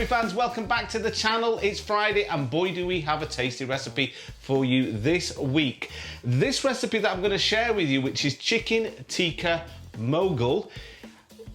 fans, welcome back to the channel. It's Friday and boy do we have a tasty recipe for you this week. This recipe that I'm going to share with you, which is Chicken Tikka Moghul,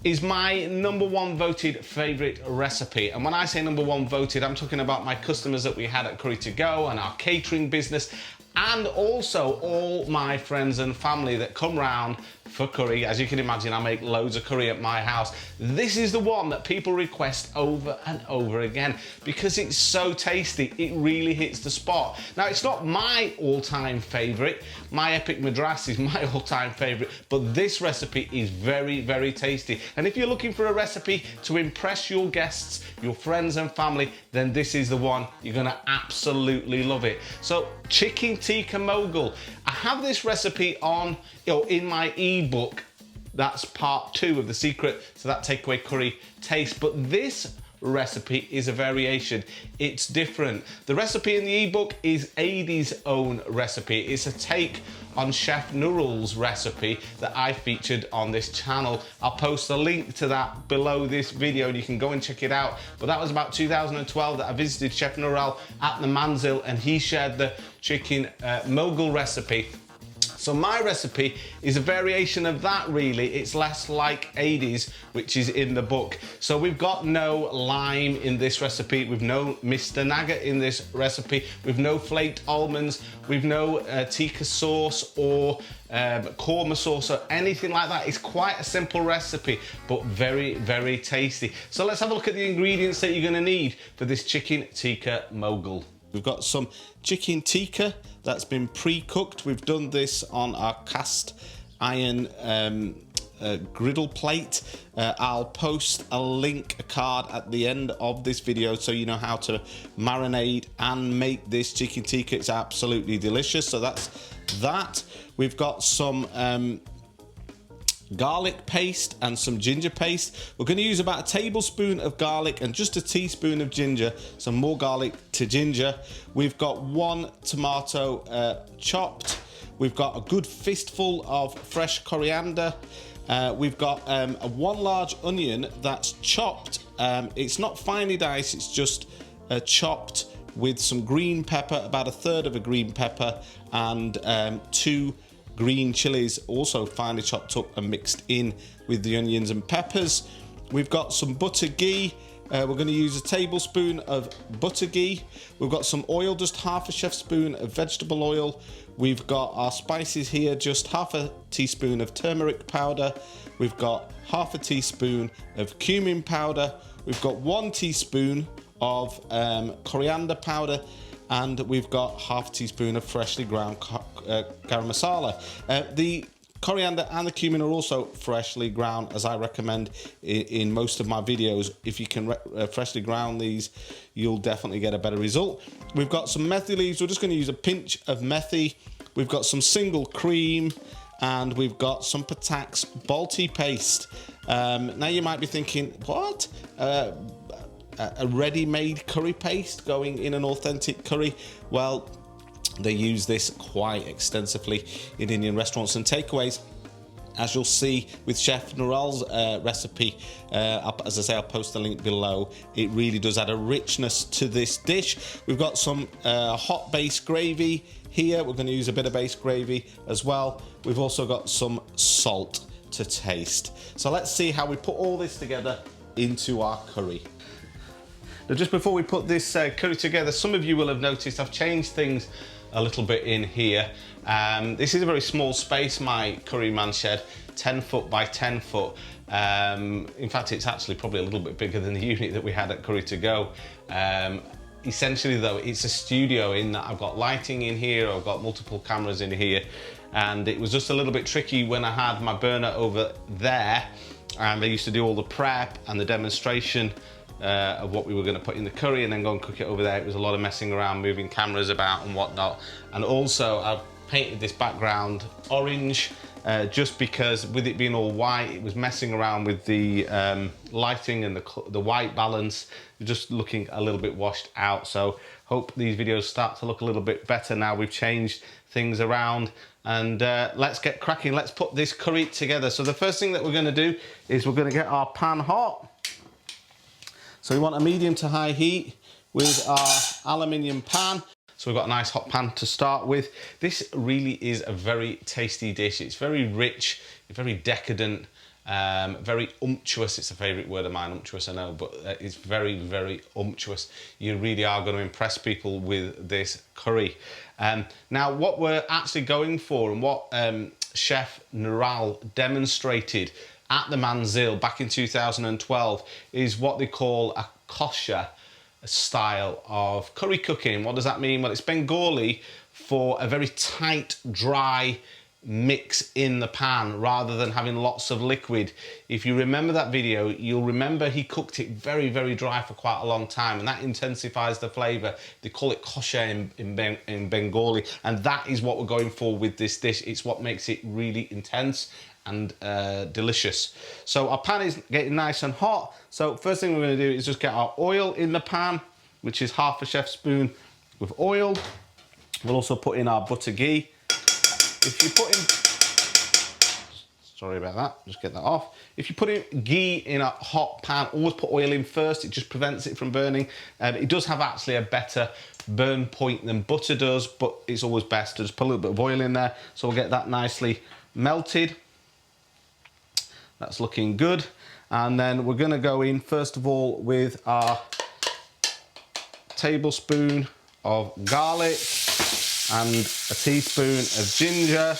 is my #1 voted favourite recipe. And when I say #1 voted, I'm talking about my customers that we had at Curry To Go and our catering business, and also all my friends and family that come round for curry. As you can imagine, I make loads of curry at my house. This is the one that people request over and over again because it's so tasty. It really hits the spot. Now, it's not my all-time favourite. My Epic Madras is my all-time favourite, but this recipe is very, very tasty. And if you're looking for a recipe to impress your guests, your friends and family, then this is the one. You're gonna absolutely love it. So, Chicken Tikka Moghul. I have this recipe on, in my ebook. That's part 2 of the secret to that takeaway curry taste. But this recipe is a variation. It's different. The recipe in the ebook is Adi's own recipe. It's a take on Chef Nurul's recipe that I featured on this channel. I'll post a link to that below this video and you can go and check it out. But that was about 2012 that I visited Chef Nurul at the Manzil and he shared the chicken Moghul recipe. So my recipe is a variation of that really. It's less like Adi's, which is in the book. So we've got no lime in this recipe. We've no Mr. Naga in this recipe. We've no flaked almonds. We've no tikka sauce or korma sauce or anything like that. It's quite a simple recipe, but very, very tasty. So let's have a look at the ingredients that you're gonna need for this Chicken Tikka Moghul. We've got some chicken tikka that's been pre-cooked. We've done this on our cast iron griddle plate. I'll post a card at the end of this video so you know how to marinate and make this chicken tikka. It's absolutely delicious. So that's that. We've got some garlic paste and some ginger paste. We're going to use about a tablespoon of garlic and just a teaspoon of ginger, some more garlic to ginger. We've got 1 tomato chopped. We've got a good fistful of fresh coriander. We've got 1 large onion that's chopped. It's not finely diced, it's just chopped with some green pepper, about 1/3 of a green pepper, and 2 green chilies also finely chopped up and mixed in with the onions and peppers. We've got some butter ghee. We're going to use a tablespoon of butter ghee. We've got some oil, just 1/2 chef spoon of vegetable oil. We've got our spices here, just 1/2 teaspoon of turmeric powder. We've got 1/2 teaspoon of cumin powder. We've got 1 teaspoon of coriander powder. And we've got 1/2 teaspoon of freshly ground Garam Masala. The coriander and the cumin are also freshly ground, as I recommend in most of my videos. If you can freshly ground these, you'll definitely get a better result. We've got some methi leaves. We're just going to use a pinch of methi. We've got some single cream, and we've got some Patak's Balti paste. Now you might be thinking, what? A ready-made curry paste going in an authentic curry? Well, they use this quite extensively in Indian restaurants and takeaways, as you'll see with Chef Nurul's recipe. As I say, I'll post the link below. It really does add a richness to this dish. We've got some hot base gravy here. We're going to use a bit of base gravy as well. We've also got some salt to taste. So let's see how we put all this together into our curry. Now, just before we put this curry together, some of you will have noticed I've changed things a little bit in here. This is a very small space, my curry man shed, 10 foot by 10 foot. In fact, it's actually probably a little bit bigger than the unit that we had at Curry To Go. Essentially though, it's a studio in that I've got lighting in here, I've got multiple cameras in here, and it was just a little bit tricky when I had my burner over there, and I used to do all the prep and the demonstration of what we were going to put in the curry and then go and cook it over there. It was a lot of messing around, moving cameras about and whatnot. And also I've painted this background orange just because with it being all white, it was messing around with the lighting and the white balance, just looking a little bit washed out. So hope these videos start to look a little bit better now we've changed things around. And let's get cracking. Let's put this curry together. So the first thing that we're going to do is we're going to get our pan hot. So we want a medium to high heat with our aluminium pan. So we've got a nice hot pan to start with. This really is a very tasty dish. It's very rich, very decadent, very umptuous. It's a favourite word of mine, umptuous, I know, but it's very, very umptuous. You really are going to impress people with this curry. Now, what we're actually going for and what Chef Nural demonstrated at the Manzil back in 2012 is what they call a kosher style of curry cooking. What does that mean? Well, it's Bengali for a very tight, dry mix in the pan rather than having lots of liquid. If you remember that video, you'll remember he cooked it very, very dry for quite a long time, and that intensifies the flavour. They call it kosher in Bengali, and that is what we're going for with this dish. It's what makes it really intense and delicious. So our pan is getting nice and hot. So first thing we're going to do is just get our oil in the pan, which is half a chef spoon with oil. We'll also put in our butter ghee. If you put in, sorry about that, just get that off. If you put in ghee in a hot pan, always put oil in first. It just prevents it from burning. It does have actually a better burn point than butter does, but it's always best to just put a little bit of oil in there. So we'll get that nicely melted. That's looking good. And then we're going to go in first of all with our tablespoon of garlic and a teaspoon of ginger,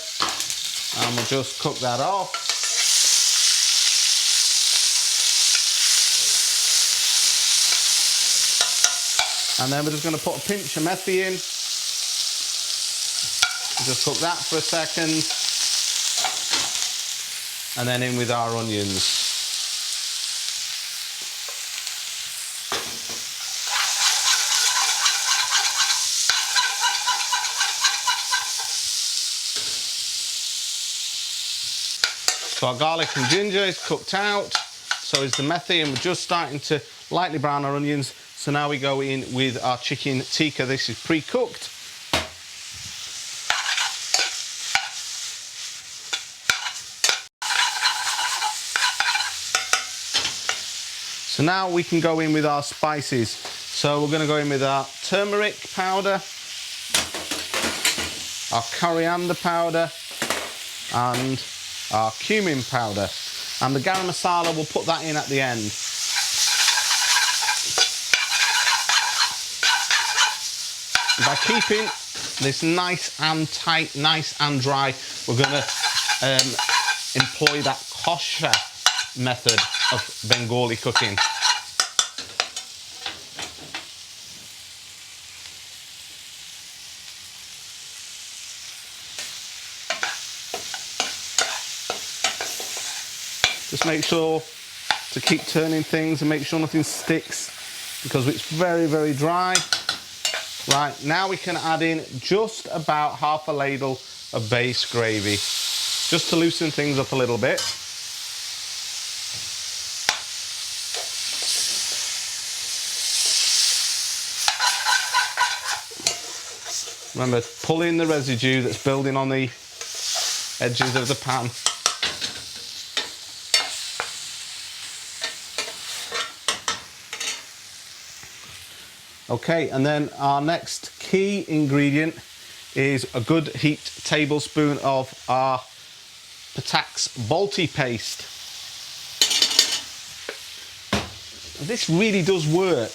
and we'll just cook that off. And then we're just going to put a pinch of methi in. Just cook that for a second. And then in with our onions. So our garlic and ginger is cooked out, so is the methi, and we're just starting to lightly brown our onions. So now we go in with our chicken tikka. This is pre-cooked. So now we can go in with our spices. So we're going to go in with our turmeric powder, our coriander powder, and our cumin powder. And the Garam Masala, we'll put that in at the end. By keeping this nice and tight, nice and dry, we're going to employ that kosher method of Bengali cooking. Just make sure to keep turning things and make sure nothing sticks, because it's very, very dry. Right, now we can add in just about half a ladle of base gravy, just to loosen things up a little bit. Remember, pull in the residue that's building on the edges of the pan. Okay, and then our next key ingredient is a good heaped tablespoon of our Patak's Balti paste. This really does work.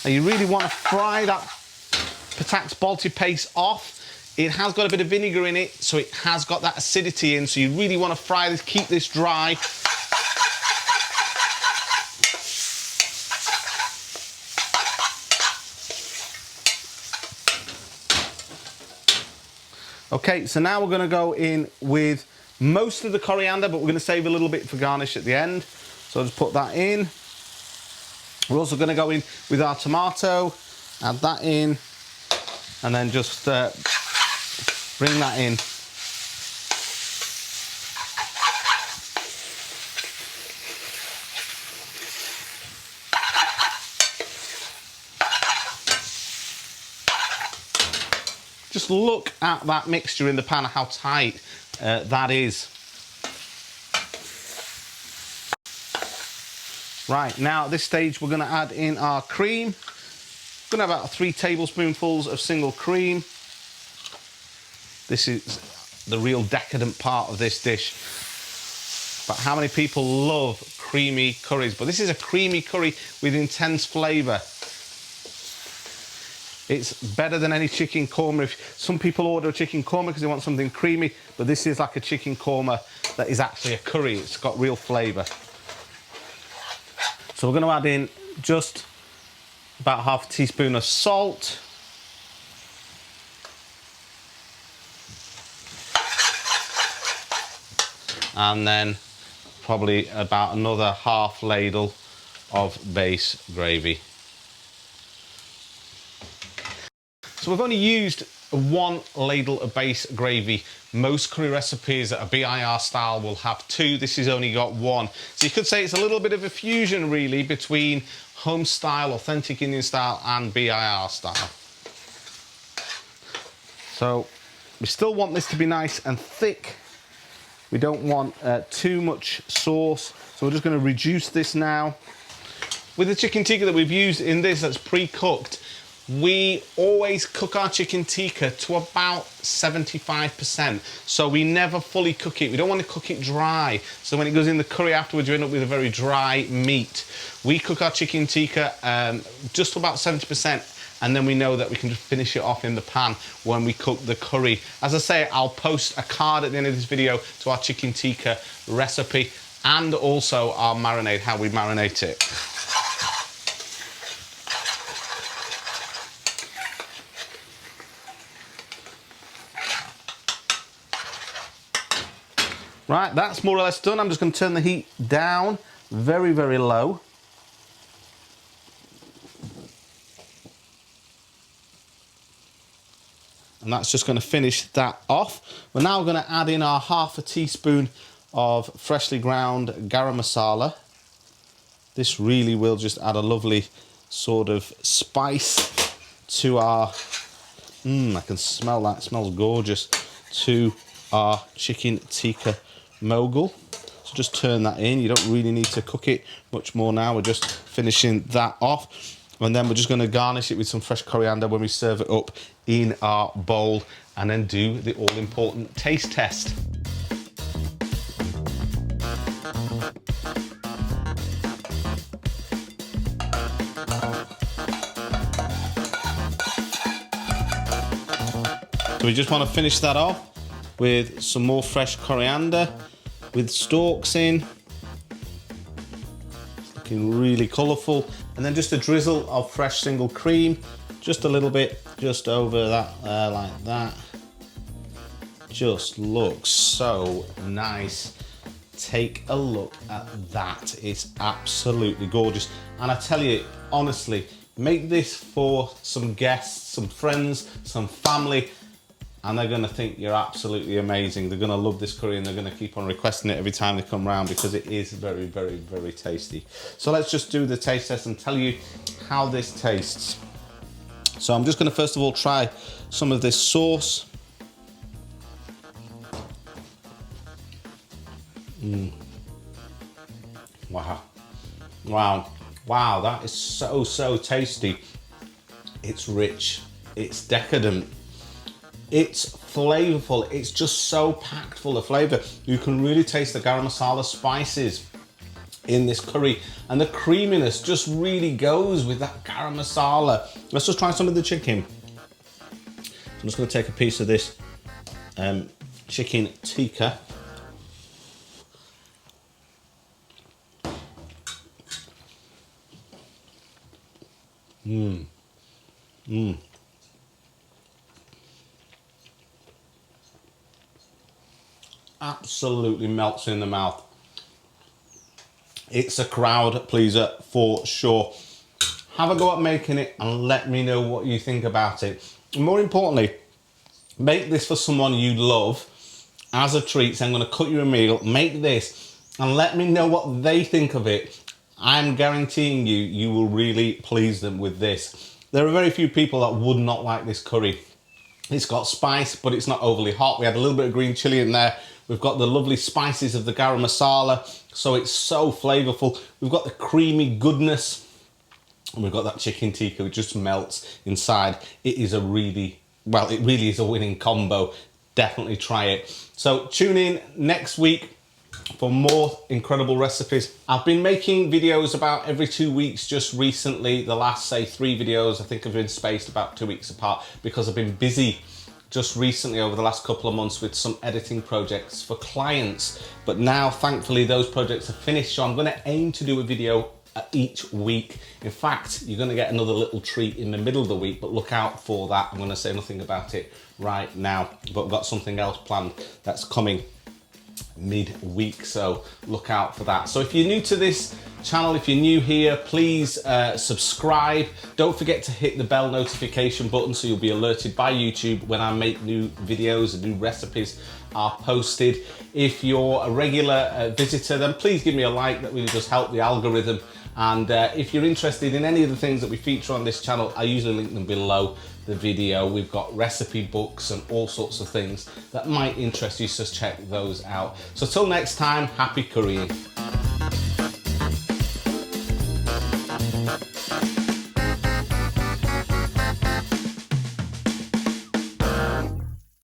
Now you really want to fry that Patak's Balti paste off. It has got a bit of vinegar in it, so it has got that acidity in, so you really want to fry this, keep this dry. Okay, so now we're going to go in with most of the coriander, but we're going to save a little bit for garnish at the end. So I'll just put that in. We're also going to go in with our tomato, add that in, and then just bring that in. Just look at that mixture in the pan, how tight that is. Right, now at this stage we're going to add in our cream. We're going to have about 3 tablespoonfuls of single cream. This is the real decadent part of this dish. But how many people love creamy curries? But this is a creamy curry with intense flavour. It's better than any chicken korma. Some people order a chicken korma because they want something creamy, but this is like a chicken korma that is actually a curry. It's got real flavour. So we're going to add in just about half a teaspoon of salt. And then probably about another half ladle of base gravy. So we've only used 1 ladle of base gravy. Most curry recipes that are BIR style will have 2. This has only got 1. So you could say it's a little bit of a fusion really between home style, authentic Indian style and BIR style. So we still want this to be nice and thick. We don't want too much sauce. So we're just going to reduce this now. With the chicken tikka that we've used in this that's pre-cooked, we always cook our chicken tikka to about 75%. So we never fully cook it. We don't want to cook it dry. So when it goes in the curry afterwards, you end up with a very dry meat. We cook our chicken tikka just to about 70%. And then we know that we can just finish it off in the pan when we cook the curry. As I say, I'll post a card at the end of this video to our chicken tikka recipe and also our marinade, how we marinate it. Right, that's more or less done. I'm just going to turn the heat down very, very low. And that's just going to finish that off. We're now going to add in our half a teaspoon of freshly ground Garam Masala. This really will just add a lovely sort of spice to our, I can smell that, it smells gorgeous, to our chicken tikka Moghul. So just turn that in. You don't really need to cook it much more now. We're just finishing that off. And then we're just going to garnish it with some fresh coriander when we serve it up in our bowl, and then do the all-important taste test. So we just want to finish that off with some more fresh coriander with stalks in. It's looking really colourful. And then just a drizzle of fresh single cream, just a little bit, just over that there, like that. Just looks so nice. Take a look at that. It's absolutely gorgeous. And I tell you, honestly, make this for some guests, some friends, some family, and they're gonna think you're absolutely amazing. They're gonna love this curry and they're gonna keep on requesting it every time they come round because it is very, very, very tasty. So let's just do the taste test and tell you how this tastes. So I'm just gonna first of all try some of this sauce. Wow, wow, wow, that is so, so tasty. It's rich, it's decadent. It's flavorful. It's just so packed full of flavor. You can really taste the garam masala spices in this curry, and the creaminess just really goes with that garam masala. Let's just try some of the chicken. I'm just going to take a piece of this chicken tikka. Absolutely melts in the mouth. It's a crowd pleaser for sure. Have a go at making it and let me know what you think about it. And more importantly, make this for someone you love as a treat. So I'm going to cook you a meal, make this, and let me know what they think of it. I'm guaranteeing you, you will really please them with this. There are very few people that would not like this curry. It's got spice, but it's not overly hot. We had a little bit of green chili in there. We've got the lovely spices of the Garam Masala, so it's so flavorful. We've got the creamy goodness, and we've got that chicken tikka, which just melts inside. It is a really, well, it really is a winning combo. Definitely try it. So tune in next week for more incredible recipes. I've been making videos about every 2 weeks just recently. The last, say, 3 videos, I think have been spaced about 2 weeks apart because I've been busy just recently over the last couple of months with some editing projects for clients. But now, thankfully, those projects are finished, so I'm going to aim to do a video each week. In fact, you're going to get another little treat in the middle of the week, but look out for that. I'm going to say nothing about it right now, but we've got something else planned that's coming mid-week, so look out for that. So if you're new to this channel, if you're new here, please subscribe. Don't forget to hit the bell notification button so you'll be alerted by YouTube when I make new videos and new recipes are posted. If you're a regular visitor, then please give me a like. That really does help the algorithm. And if you're interested in any of the things that we feature on this channel, I usually link them below the video. We've got recipe books and all sorts of things that might interest you, so check those out. So till next time, happy currying.